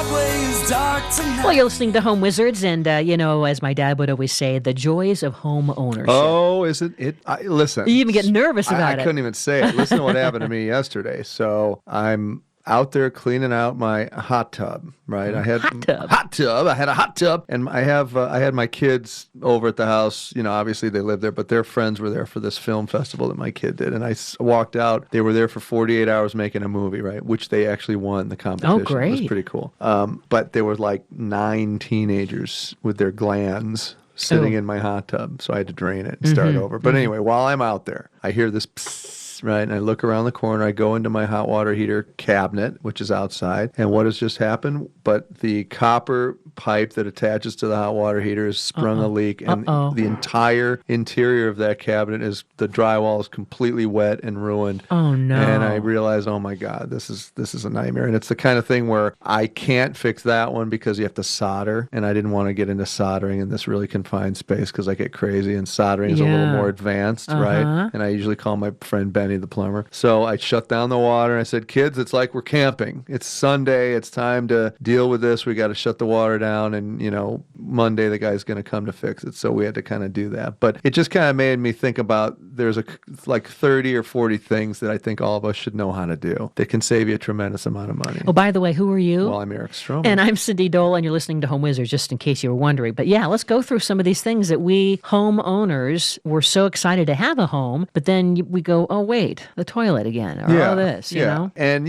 driveway is dark tonight. Well, you're listening to Home Wizards, and, as my dad would always say, the joys of home ownership. Oh, is it? Listen. You even get nervous about it. I couldn't even say it. Listen to what happened to me yesterday. So I'm out there cleaning out my hot tub, right? I had a hot tub, and I had my kids over at the house. Obviously they live there, but their friends were there for this film festival that my kid did. And I walked out. They were there for 48 hours making a movie, right? Which they actually won the competition. Oh, great. It was pretty cool. But there were like 9 teenagers with their glands sitting in my hot tub, so I had to drain it and start over. But anyway, while I'm out there, I hear this psst, right? And I look around the corner. I go into my hot water heater cabinet, which is outside. And what has just happened? But the copper pipe that attaches to the hot water heater has sprung a leak, and the entire interior of that cabinet the drywall is completely wet and ruined. Oh no! And I realized, oh my God, this is a nightmare. And it's the kind of thing where I can't fix that one because you have to solder, and I didn't want to get into soldering in this really confined space because I get crazy, and soldering is a little more advanced, right? And I usually call my friend Benny the plumber. So I shut down the water, and I said, kids, it's like we're camping. It's Sunday. It's time to deal with this. We got to shut the water down, and Monday the guy's going to come to fix it. So we had to kind of do that. But it just kind of made me think about there's like 30 or 40 things that I think all of us should know how to do that can save you a tremendous amount of money. Oh, by the way, who are you? Well, I'm Eric Stromer. And I'm Cindy Dole, and you're listening to Home Wizards, just in case you were wondering. But yeah, let's go through some of these things that we homeowners were so excited to have a home, but then we go, oh, wait, the toilet again, or all this, you know? And,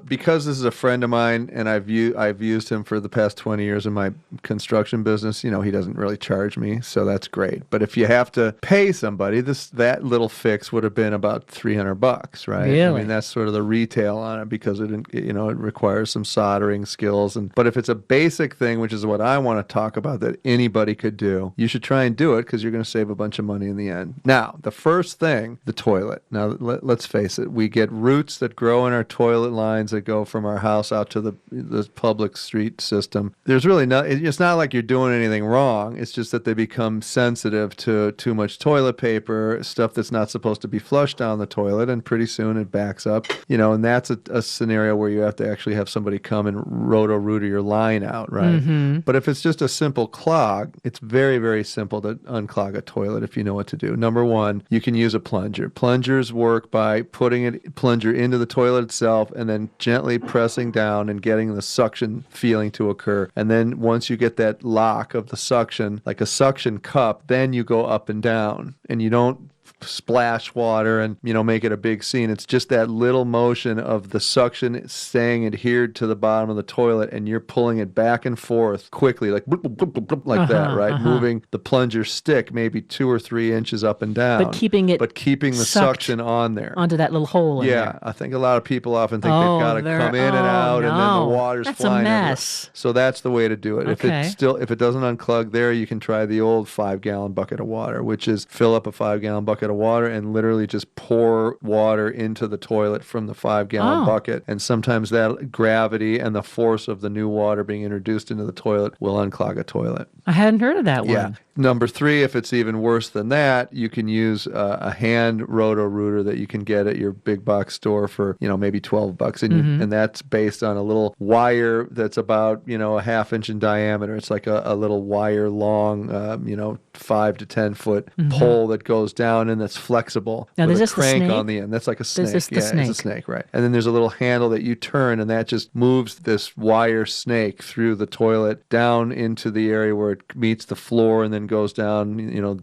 because this is a friend of mine, and I've used him for the past 20 years in my construction business, he doesn't really charge me, so that's great. But if you have to pay somebody, that little fix would have been about $300, right? Really? I mean, that's sort of the retail on it because it requires some soldering skills. But if it's a basic thing, which is what I want to talk about, that anybody could do, you should try and do it because you're going to save a bunch of money in the end. Now, the first thing, the toilet. Now, let's face it, we get roots that grow in our toilet lines that go from our house out to the public street system. There's really it's not like you're doing anything wrong. It's just that they become sensitive to too much toilet paper, stuff that's not supposed to be flushed down the toilet, and pretty soon it backs up. And that's a scenario where you have to actually have somebody come and roto-rooter your line out, right? Mm-hmm. But if it's just a simple clog, it's very, very simple to unclog a toilet if you know what to do. Number one, you can use a plunger. Plungers work by putting a plunger into the toilet itself and then gently pressing down and getting the suction feeling to occur. And then once you get that lock of the suction, like a suction cup, then you go up and down, and you don't splash water and make it a big scene. It's just that little motion of the suction staying adhered to the bottom of the toilet, and you're pulling it back and forth quickly, like bloop, bloop, bloop, bloop, like that, right? Moving the plunger stick maybe 2 or 3 inches up and down, but keeping the suction on there onto that little hole in there. I think a lot of people often think they've got to come in and out, and then the water's flying. That's a mess. Everywhere. So that's the way to do it. Okay. If it doesn't unclog there, you can try the old 5-gallon bucket of water, which is fill up a 5-gallon bucket of water and literally just pour water into the toilet from the 5-gallon bucket. And sometimes that gravity and the force of the new water being introduced into the toilet will unclog a toilet. I hadn't heard of that one. Yeah. Number 3, if it's even worse than that, you can use a hand roto-rooter that you can get at your big box store for, maybe $12. And that's based on a little wire that's about, a half-inch in diameter. It's like a little wire long, 5 to 10 foot pole that goes down and that's flexible. Now, with is a this crank the snake? on the end. That's like a snake. Is this the snake? It's a snake, right. And then there's a little handle that you turn, and that just moves this wire snake through the toilet down into the area where it meets the floor and then goes down,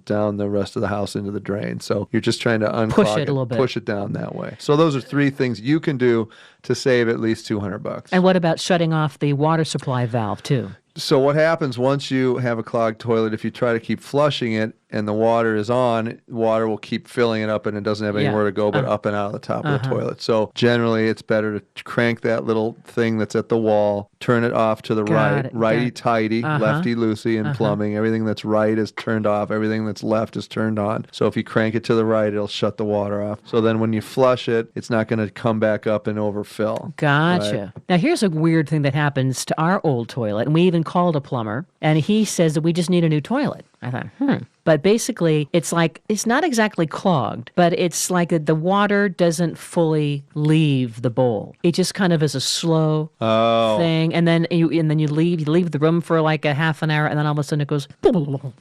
down the rest of the house into the drain. So you're just trying to unclog push it a little bit. Push it down that way. So those are 3 things you can do to save at least $200. And what about shutting off the water supply valve too? So what happens once you have a clogged toilet, if you try to keep flushing it and the water is on, water will keep filling it up and it doesn't have anywhere to go but up and out of the top of the toilet. So generally it's better to crank that little thing that's at the wall, turn it off to the right, righty-tighty, lefty-loosey in plumbing. Everything that's right is turned off. Everything that's left is turned on. So if you crank it to the right, it'll shut the water off. So then when you flush it, it's not going to come back up and overfill. Gotcha. Right? Now here's a weird thing that happens to our old toilet, and we even called a plumber, and he says that we just need a new toilet. I thought, But basically, it's not exactly clogged, but it's like the water doesn't fully leave the bowl. It just kind of is a slow thing. And then you leave the room for like a half an hour, and then all of a sudden it goes,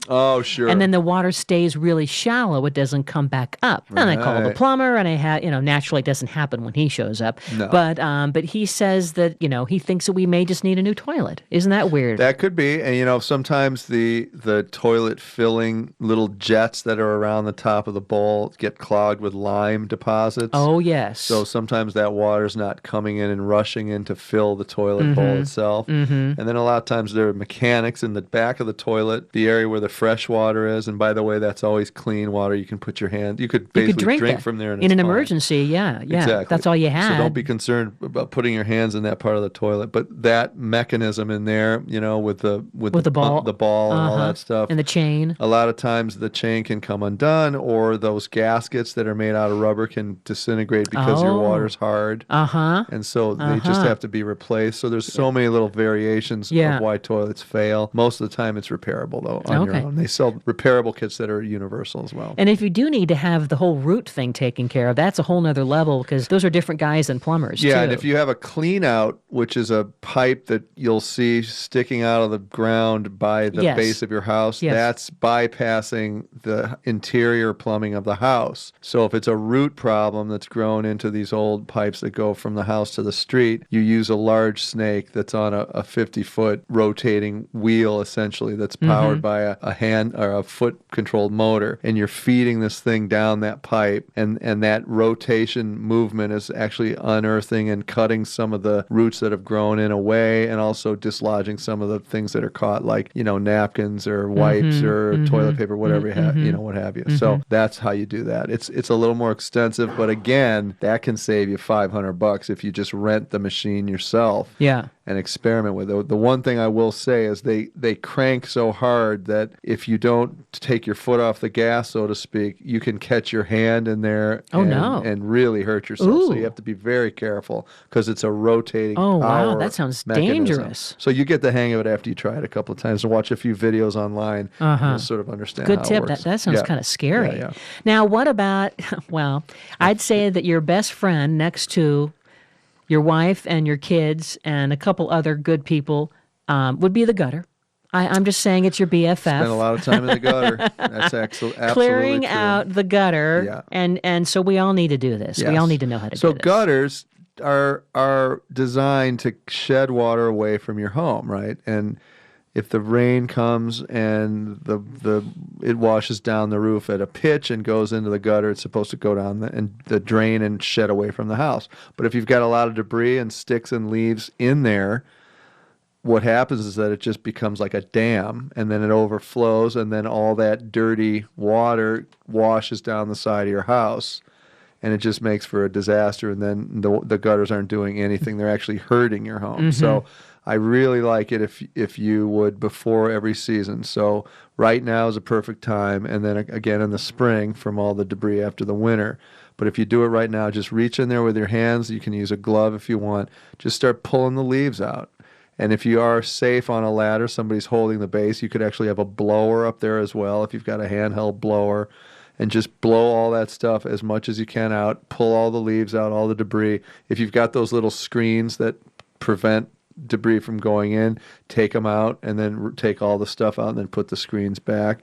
oh, sure. and then the water stays really shallow. It doesn't come back up. And I call the plumber, and naturally it doesn't happen when he shows up. No. But he says that, he thinks that we may just need a new toilet. Isn't that weird? That could be. And, sometimes the toilet filling little jets that are around the top of the bowl get clogged with lime deposits. Oh, yes. So sometimes that water's not coming in and rushing in to fill the toilet bowl itself. And then a lot of times there are mechanics in the back of the toilet, the area where the fresh water is. And by the way, that's always clean water. You can put your hand, you could basically drink from there. And in it's an fine. Emergency, yeah. Exactly. That's all you had. So don't be concerned about putting your hands in that part of the toilet. But that mechanism in there, with the ball and all that stuff. And the chain. A lot of times the chain can come undone, or those gaskets that are made out of rubber can disintegrate because your water's hard. And so they just have to be replaced. So there's so many little variations of why toilets fail. Most of the time it's repairable, though, on your own. They sell repairable kits that are universal as well. And if you do need to have the whole root thing taken care of, that's a whole nother level, because those are different guys than plumbers, too. And if you have a clean out, which is a pipe that you'll see sticking out of the ground by the base of your house, that's bypassing the interior plumbing of the house. So if it's a root problem that's grown into these old pipes that go from the house to the street, you use a large snake that's on a 50-foot rotating wheel, essentially, that's powered by a hand or a foot-controlled motor, and you're feeding this thing down that pipe, and that rotation movement is actually unearthing and cutting some of the roots that have grown in away, and also dislodging some of the things that are caught, like napkins or wipes or toilet paper, whatever you have, what have you. So that's how you do that. It's a little more extensive, but again, that can save you $500 if you just rent the machine yourself. And experiment with it. The one thing I will say is they crank so hard that if you don't take your foot off the gas, so to speak, you can catch your hand in there and really hurt yourself. Ooh. So you have to be very careful, because it's a rotating power wow, that sounds mechanism. Dangerous. So you get the hang of it after you try it a couple of times and watch a few videos online. You'll sort of understand Good how tip. it works. That sounds kind of scary. Yeah. Now, what about, I'd say that your best friend next to your wife and your kids and a couple other good people would be the gutter. I'm just saying it's your BFF. Spend a lot of time in the gutter. That's absolutely Clearing true. out the gutter. And so we all need to do this. Yes. We all need to know how to do this. So gutters are designed to shed water away from your home, right? And if the rain comes and it washes down the roof at a pitch and goes into the gutter, it's supposed to go down the drain and shed away from the house. But if you've got a lot of debris and sticks and leaves in there, what happens is that it just becomes like a dam, and then it overflows, and then all that dirty water washes down the side of your house, and it just makes for a disaster. And then the gutters aren't doing anything; they're actually hurting your home. So I really like it if you would before every season. So right now is a perfect time, and then again in the spring from all the debris after the winter. But if you do it right now, just reach in there with your hands. You can use a glove if you want. Just start pulling the leaves out. And if you are safe on a ladder, somebody's holding the base, you could actually have a blower up there as well if you've got a handheld blower. And just blow all that stuff as much as you can out. Pull all the leaves out, all the debris. If you've got those little screens that prevent debris from going in, take them out, and then take all the stuff out and then put the screens back.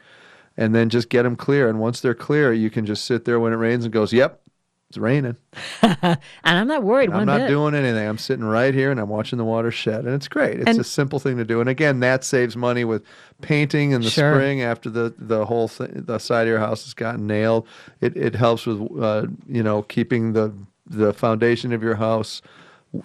And then just get them clear. And once they're clear, you can just sit there when it rains and goes, yep, it's raining. And I'm not worried one bit. I'm not doing anything. I'm sitting right here and I'm watching the water shed. And it's great. It's a simple thing to do. And again, that saves money with painting in the spring after the whole thing, the side of your house has gotten nailed. It helps with keeping the foundation of your house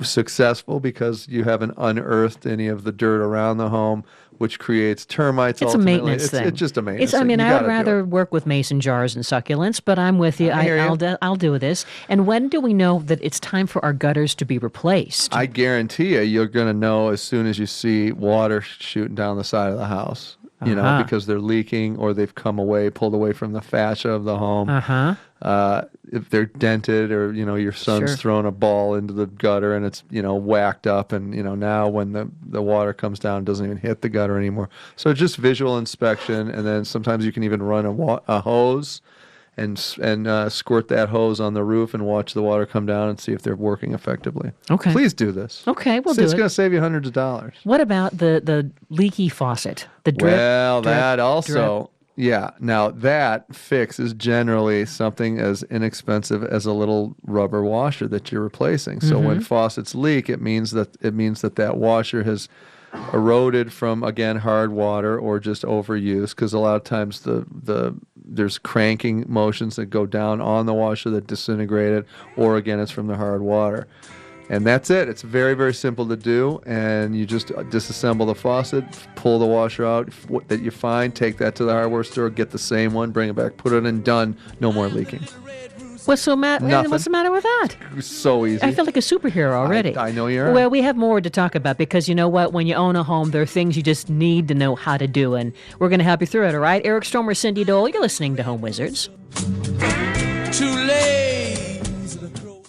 successful, because you haven't unearthed any of the dirt around the home, which creates termites. It's ultimately. a maintenance thing. It's just a maintenance thing. I would rather work with mason jars and succulents, but I'm with you. I'll do this. And when do we know that it's time for our gutters to be replaced? I guarantee you're going to know as soon as you see water shooting down the side of the house. Because they're leaking or they've pulled away from the fascia of the home. if they're dented, or your son's Sure. thrown a ball into the gutter and it's whacked up, and now when the water comes down, it doesn't even hit the gutter anymore. So just visual inspection, and then sometimes you can even run a hose and squirt that hose on the roof and watch the water come down and see if they're working effectively. Okay. Please do this. Okay, we'll do It's it. going to save you hundreds of dollars. What about the leaky faucet? The drip. Well, drip, that also. drip. Yeah. Now that fix is generally something as inexpensive as a little rubber washer that you're replacing. So when faucets leak, it means that washer has eroded from, again, hard water or just overuse, because a lot of times there's cranking motions that go down on the washer that disintegrate it, or again, it's from the hard water. And that's it. It's very, very simple to do. And you just disassemble the faucet, pull the washer out that you find, take that to the hardware store, get the same one, bring it back, put it in, done. No more leaking. What's the matter with that? It's so easy. I feel like a superhero already. I know you are. Well, we have more to talk about, because you know what? When you own a home, there are things you just need to know how to do, and we're going to help you through it, all right? Eric Stromer, Cindy Dole, you're listening to Home Wizards. Too lazy to throw.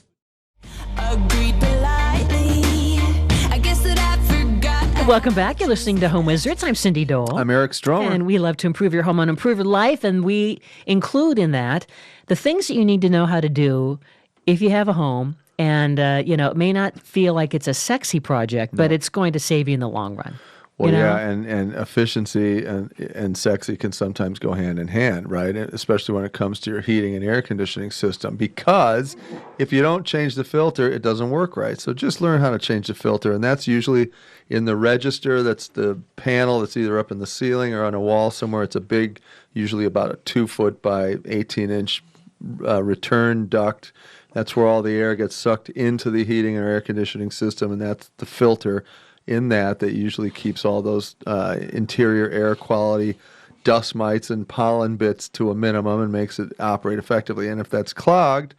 Agreed politely. I guess that I forgot. Welcome back. You're listening to Home Wizards. I'm Cindy Dole. I'm Eric Stromer. And we love to improve your home and improve your life, and we include in that the things that you need to know how to do if you have a home. And, it may not feel like it's a sexy project, but it's going to save you in the long run. Well, you know? yeah, and efficiency and sexy can sometimes go hand in hand, right? Especially when it comes to your heating and air conditioning system, because if you don't change the filter, it doesn't work right. So just learn how to change the filter, and that's usually in the register. That's the panel that's either up in the ceiling or on a wall somewhere. It's a big, usually about a 2-foot by 18-inch return duct. That's where all the air gets sucked into the heating and air conditioning system, and that's the filter in that usually keeps all those interior air quality dust mites and pollen bits to a minimum and makes it operate effectively. And if that's clogged,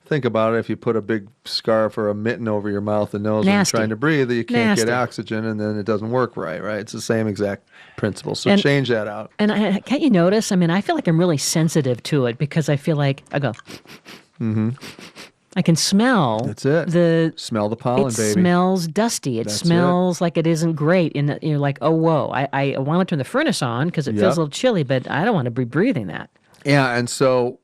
think about it. If you put a big scarf or a mitten over your mouth and nose when you're trying to breathe, you can't get oxygen, and then it doesn't work right? It's the same exact principle. So change that out. And can't you notice? I mean, I feel like I'm really sensitive to it, because I feel like I go, I can smell. That's it. Smell the pollen, baby. It smells dusty. It smells like it isn't great. And you're like, oh, whoa. I want to turn the furnace on because it feels a little chilly, but I don't want to be breathing that. Yeah, and so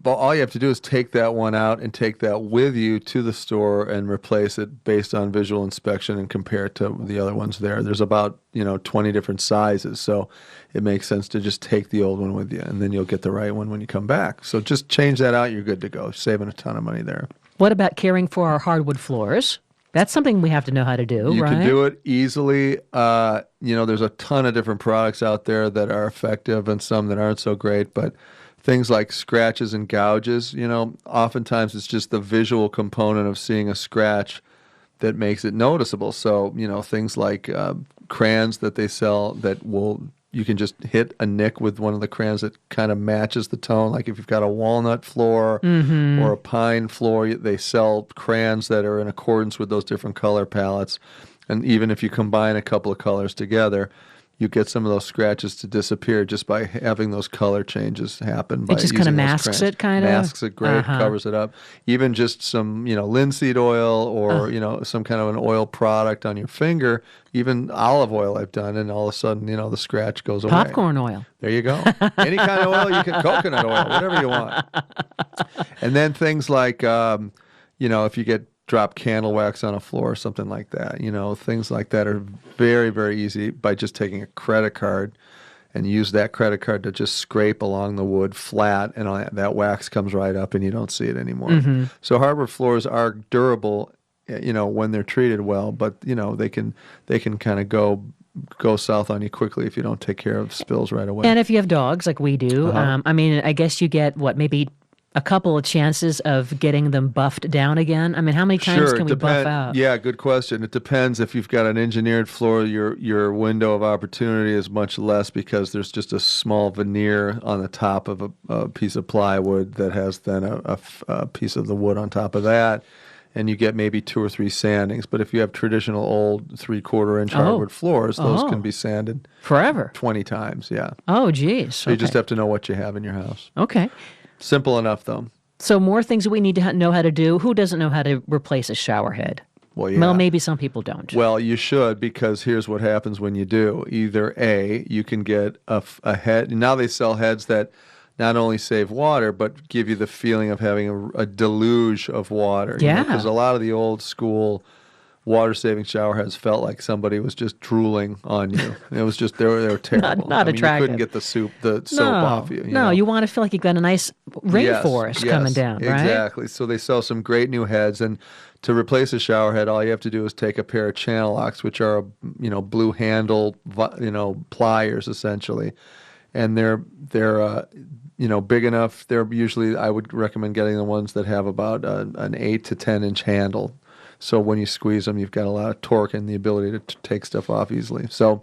all you have to do is take that one out and take that with you to the store and replace it based on visual inspection and compare it to the other ones there. There's about 20 different sizes, so it makes sense to just take the old one with you, and then you'll get the right one when you come back. So just change that out, you're good to go, saving a ton of money there. What about caring for our hardwood floors? That's something we have to know how to do, You right? can do it easily. There's a ton of different products out there that are effective and some that aren't so great, but things like scratches and gouges, oftentimes it's just the visual component of seeing a scratch that makes it noticeable. So, things like crayons that they sell you can just hit a nick with one of the crayons that kind of matches the tone. Like if you've got a walnut floor or a pine floor, they sell crayons that are in accordance with those different color palettes. And even if you combine a couple of colors together, you get some of those scratches to disappear just by having those color changes happen. It just kind of masks it, kind of? Masks it great, covers it up. Even just some, linseed oil or, some kind of an oil product on your finger, even olive oil I've done, and all of a sudden, the scratch goes away. Popcorn oil. There you go. Any kind of oil, coconut oil, whatever you want. And then things like, if you get drop candle wax on a floor or something like that. Things like that are very, very easy by just taking a credit card and use that credit card to just scrape along the wood flat, and that wax comes right up and you don't see it anymore. So hardwood floors are durable, when they're treated well, but, they can kind of go south on you quickly if you don't take care of spills right away. And if you have dogs like we do, I guess you get, maybe a couple of chances of getting them buffed down again? I mean, how many times can we buff out? Yeah, good question. It depends. If you've got an engineered floor, your window of opportunity is much less because there's just a small veneer on the top of a piece of plywood that has then a piece of the wood on top of that, and you get maybe 2 or 3 sandings. But if you have traditional old 3/4-inch hardwood floors, those can be sanded forever 20 times, yeah. Oh, geez. So you just have to know what you have in your house. Okay. Simple enough, though. So more things that we need to know how to do. Who doesn't know how to replace a shower head? Well, yeah. Well, maybe some people don't. Well, you should, because here's what happens when you do. Either A, you can get a head. Now they sell heads that not only save water, but give you the feeling of having a deluge of water. Yeah. Because a lot of the old school water-saving shower heads felt like somebody was just drooling on you. It was just, they were terrible. Not attractive. You couldn't get the soap off you. No, you want to feel like you've got a nice rainforest coming down, right? Exactly. So they sell some great new heads, and to replace a shower head, all you have to do is take a pair of channel locks, which are blue handle pliers essentially, and they're big enough. They're usually, I would recommend getting the ones that have about an 8 to 10 inch handle. So when you squeeze them, you've got a lot of torque and the ability to take stuff off easily. So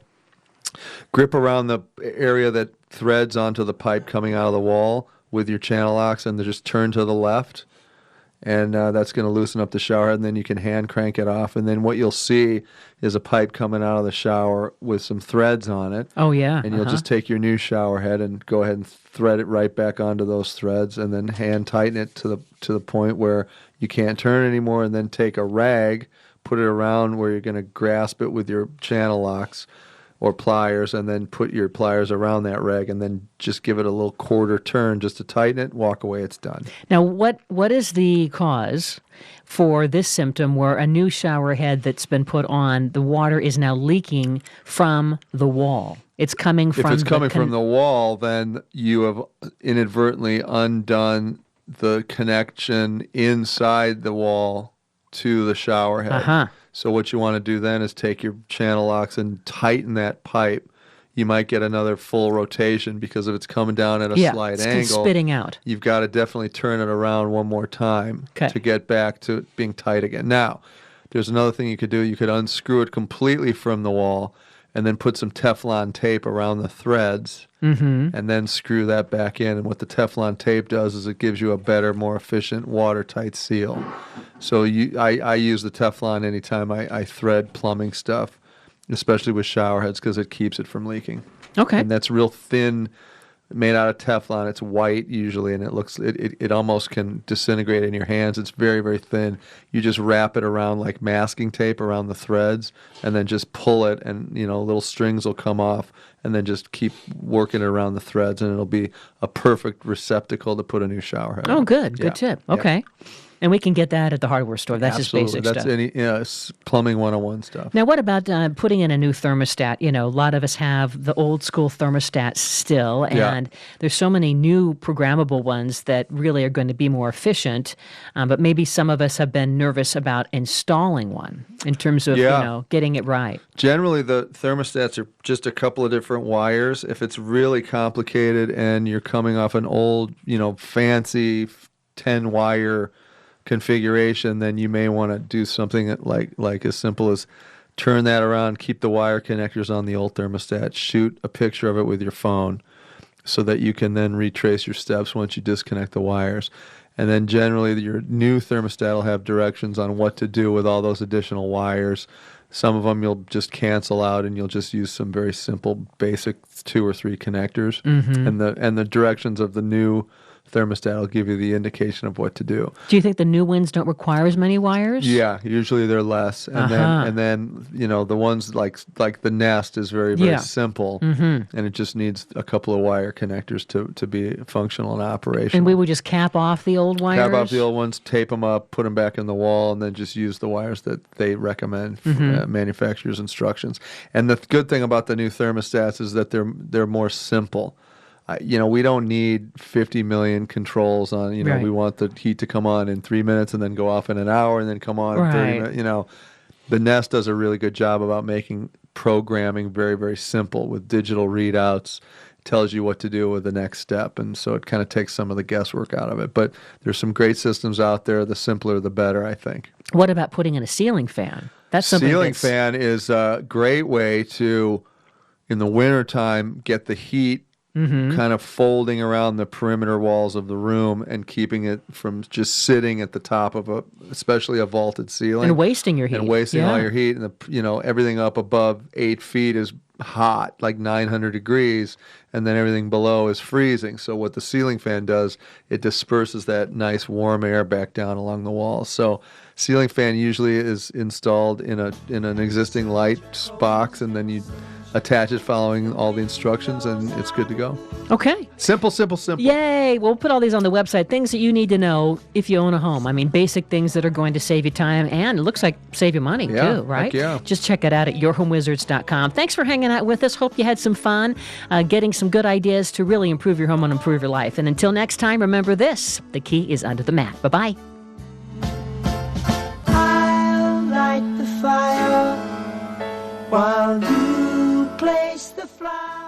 grip around the area that threads onto the pipe coming out of the wall with your channel locks, and then just turn to the left. And that's going to loosen up the shower head, and then you can hand crank it off. And then what you'll see is a pipe coming out of the shower with some threads on it. Oh, yeah. And you'll just take your new shower head and go ahead and thread it right back onto those threads, and then hand tighten it to the point where you can't turn anymore, and then take a rag, put it around where you're going to grasp it with your channel locks or pliers, and then put your pliers around that rag, and then just give it a little quarter turn just to tighten it, walk away, it's done. Now, what is the cause for this symptom where a new shower head that's been put on, the water is now leaking from the wall? It's coming from If it's coming from the wall, then you have inadvertently undone the connection inside the wall to the shower head. Uh-huh. So what you want to do then is take your channel locks and tighten that pipe. You might get another full rotation, because if it's coming down at a slight angle, spitting out. You've got to definitely turn it around one more time to get back to it being tight again. Now, there's another thing you could do. You could unscrew it completely from the wall and then put some Teflon tape around the threads, and then screw that back in. And what the Teflon tape does is it gives you a better, more efficient, watertight seal. So I use the Teflon anytime I thread plumbing stuff, especially with shower heads, because it keeps it from leaking. Okay. And that's real thin, made out of Teflon. It's white usually, and it almost can disintegrate in your hands. It's very, very thin. You just wrap it around like masking tape around the threads, and then just pull it, and little strings will come off, and then just keep working it around the threads, and it'll be a perfect receptacle to put a new shower head. Oh, good. Yeah. Good tip. Okay. Yeah. And we can get that at the hardware store. That's Absolutely. just basic That's stuff. Plumbing 101 stuff. Now, what about putting in a new thermostat? A lot of us have the old school thermostats still, and there's so many new programmable ones that really are going to be more efficient. But maybe some of us have been nervous about installing one in terms of getting it right. Generally, the thermostats are just a couple of different wires. If it's really complicated and you're coming off an old, fancy 10-wire configuration, then you may want to do something like as simple as turn that around, keep the wire connectors on the old thermostat, shoot a picture of it with your phone so that you can then retrace your steps once you disconnect the wires. And then generally your new thermostat will have directions on what to do with all those additional wires. Some of them you'll just cancel out, and you'll just use some very simple basic 2 or 3 connectors. And the directions of the new thermostat will give you the indication of what to do. Do you think the new ones don't require as many wires? Yeah, usually they're less. And then the ones like the Nest is very, very simple, and it just needs a couple of wire connectors to be functional and operational. And we would just cap off the old wires? Cap off the old ones, tape them up, put them back in the wall, and then just use the wires that they recommend, manufacturer's instructions. And the good thing about the new thermostats is that they're more simple. We don't need 50 million controls on, Right. We want the heat to come on in 3 minutes and then go off in an hour and then come on in 30 minutes. The Nest does a really good job about making programming very, very simple with digital readouts. Tells you what to do with the next step, and so it kind of takes some of the guesswork out of it. But there's some great systems out there. The simpler, the better, I think. What about putting in a ceiling fan? That's something. Ceiling fan is a great way to, in the wintertime, get the heat kind of folding around the perimeter walls of the room and keeping it from just sitting at the top of especially a vaulted ceiling. And wasting your heat. And wasting all your heat. And everything up above 8 feet is hot, like 900 degrees, and then everything below is freezing. So what the ceiling fan does, it disperses that nice warm air back down along the walls. So ceiling fan usually is installed in an existing light box, and then you attach it following all the instructions, and it's good to go. Okay. Simple, simple, simple. Yay. We'll put all these on the website. Things that you need to know if you own a home. I mean, basic things that are going to save you time and it looks like save you money too, right? Heck yeah. Just check it out at yourhomewizards.com. Thanks for hanging out with us. Hope you had some fun getting some good ideas to really improve your home and improve your life. And until next time, remember this, the key is under the mat. Bye-bye. I'll light the fire while you place the fly.